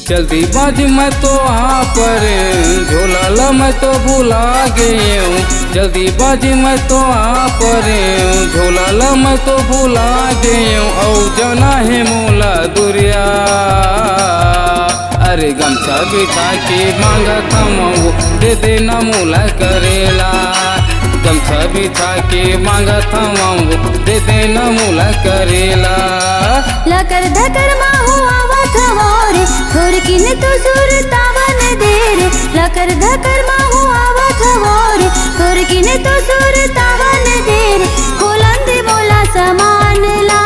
जल्दीबाजी मैं तो आ पर झोला मैं तो भुला गई हूँ। जल्दीबाजी मैं तो आ पर झोला मैं तो भुला गई हूँ। औ जना है मोला दुरिया अरे गमछा बिछा के मांगा थमाऊ दे देना मोला करेला। गमछा बिछा के मांगा थमाऊ दे देना मोला करेला। लकर धकर माहू आवत हवारे थोर किन तो सुरतावन दे रे। लकर धकर माहू आवत हवारे थोर किन तो सुरतावन दे रे। खोलन दे मोला सामान ला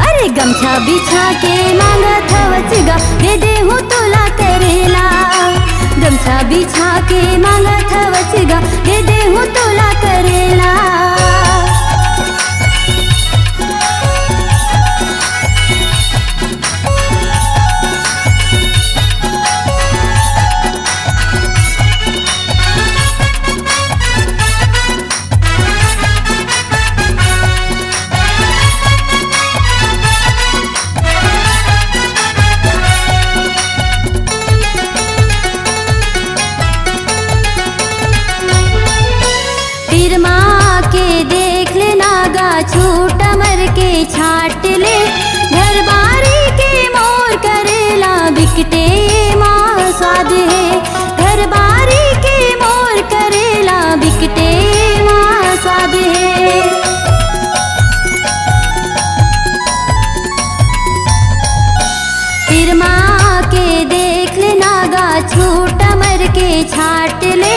अरे गमछा बिछा के मांगत हवचगा दे दे हूँ तोला करेला। गमछा बिछा के मांगत हवचगा दे दे हूँ तोला करेला। फिर माँ के देख ले नागा छूट मर के छाट ले। घर बारी के मोर करेला बिकटे माँ स्वाद है। घर बारी के मोर करेला बिकटे माँ स्वाद है। फिर माँ के देख ले नागा छूट मर के छाट ले।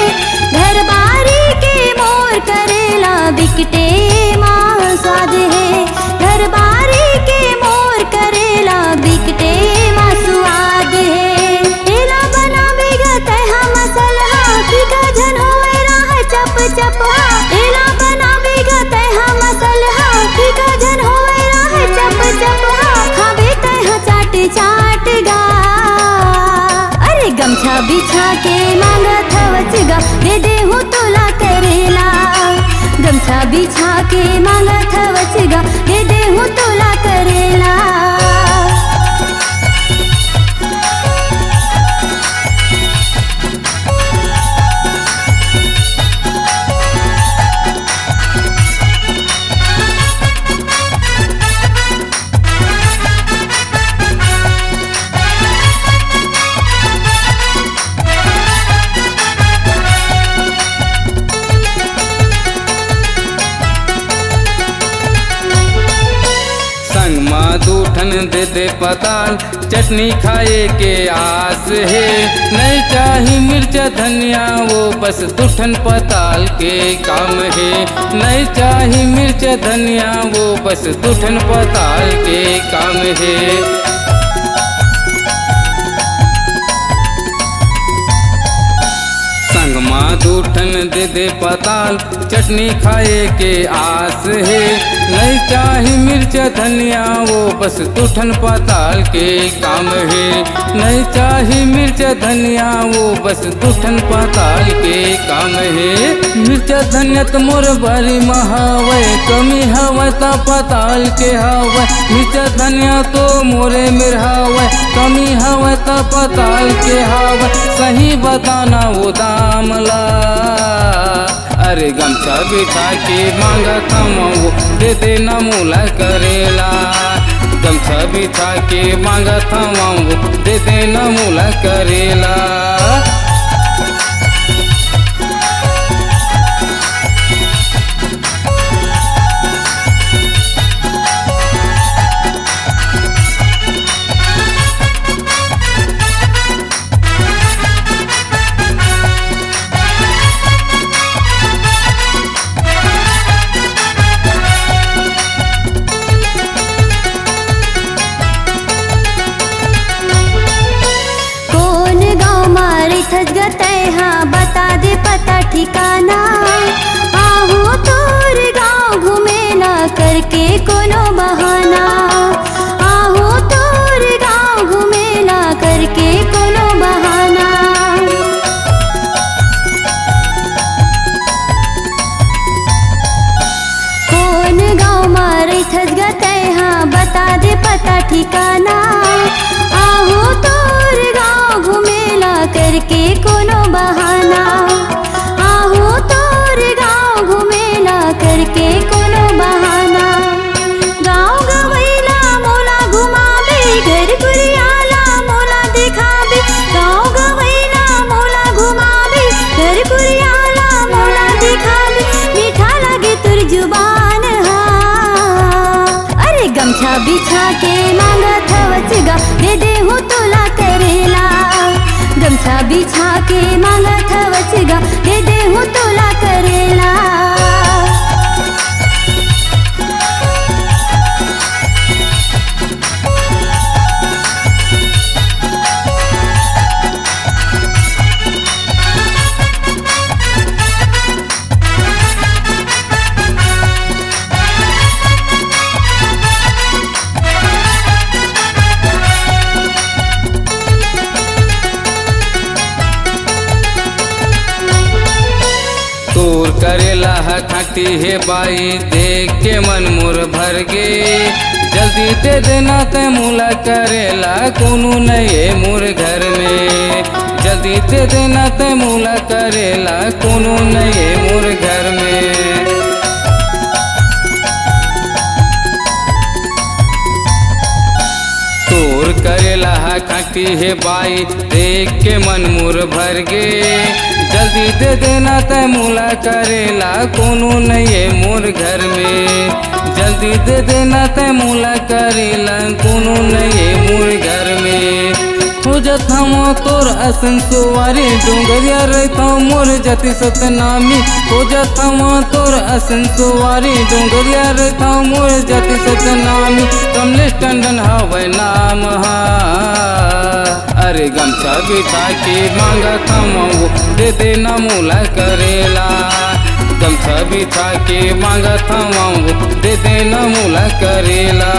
घर बारी के मोर करेला बिकटे माँ स्वाद है। घर बारी के मोर करेला बिकटे माँ स्वाद है। तेरा बना बिगत हम मसलहा फिका जन होए राह चप चप। तेरा बना बिगत हम मसलहा फिका जन होए राह चप चप। खावे तह चाट चाट गा अरे गमछा बिछा के मांगत हवचगा दे दे हूँ तोला करेला। गमछा बिछा के मांगत हवचगा दे दे हूँ तोला करेला। दूठन दे दे पताल चटनी खाए के आस है। नहीं चाही मिर्च धनिया वो बस दूठन पताल के काम है। नहीं चाही मिर्च धनिया वो बस दूठन पताल के काम है। माँ दूठन दे दे पताल चटनी खाए के आस है। नहीं चाही मिर्च धनिया वो बस दूठन पताल के काम है। नहीं चाही मिर्च धनिया वो बस दूठन पताल के काम है। मिर्च धनिया तो मोर बारी महावे कमी हवा ता पताल के हवा। मिर्च धनिया तो मोरे मिरहावे कमी हवा ता पताल के हवा। सही बताना वो दाम ला अरे गमछा बिछा के मांगा थमाऊ दे देना मोला करेला। गमछा बिछा के मांगा थमाऊ दे देना मोला करेला। हाँ बता दे पता ठिकाना। आहू तोर गाँव घूमे ना करके कोनो बहाना। आहू तोर गाँव घूमे ना करके कोनो बहाना। कौन गाँव मारे थस गते हाँ बता दे पता ठिकाना। आहू बहाना। आहू तोर गाँव घुमेला करके कोनो बहाना। गाँव गवैला मोला घुमाबे, घर कुरियाला मोला दिखाबे। गाँव गवैला मोला घुमाबे, घर कुरियाला मोला दिखाबे। मीठा लागे तुर जुबान हा। अरे गमछा बिछा के मांगत हवचगा, दे दे हूँ तोला करेला। गमछा बिछा के मांगत हवचगा, दे दे हूँ तोला करेला। तोर करेला है खाटी है बाई, देख के मन मोर भर गे। जल्दी दे देना ते मूला करेला, कोनो नहीं है मोर घर में। जल्दी दे देना ते मूला करेला, कोनो नहीं है मोर घर में। तोर करेला है खाटी है बाई, देख के मन मोर भर गे। जल्दी दे देना ते मूला करेला, कोनो नहीं है मोर घर में। जल्दी दे देना ते मूला करेला, कोनो नहीं है मोर घर में। खोजत हम तोर असन सुवारी, डोंगरिया रहता मोर जति सतनामी। खोजत हम तोर असन सुवारी, डोंगरिया रहता मोर जति सतनामी। कमलेश टंडन हवै नाम हा। अरे गमछा बिछा के मांगत हम, दे देना मूला करेला। गमछा बिछा के मांगत हम, दे देना मूला करेला।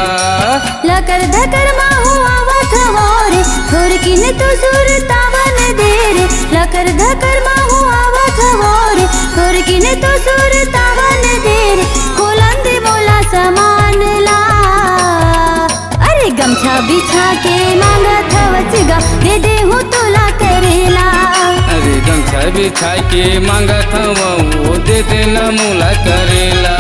लकर धकर माहू आवत हवोरे, थोर किन तो सुरतावन दे रे। लकर धकर माहू आवत हवोरे, थोर किन तो सुरतावन दे रे। खोलन दे मोला समान ला। अरे गमछा बिछा के मांगत हवचगा, दे दे हूँ तोला करेला। अरे गमछा बिछा के मांगत हम, दे देना मूला करेला।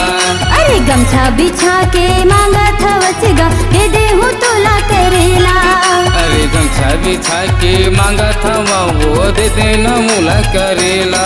अरे गमछा बिछा के मांगत हवचगा, दे दे हूँ तोला करेला। अरे गमछा बिछा के मांगत हम, दे देना मूला करेला।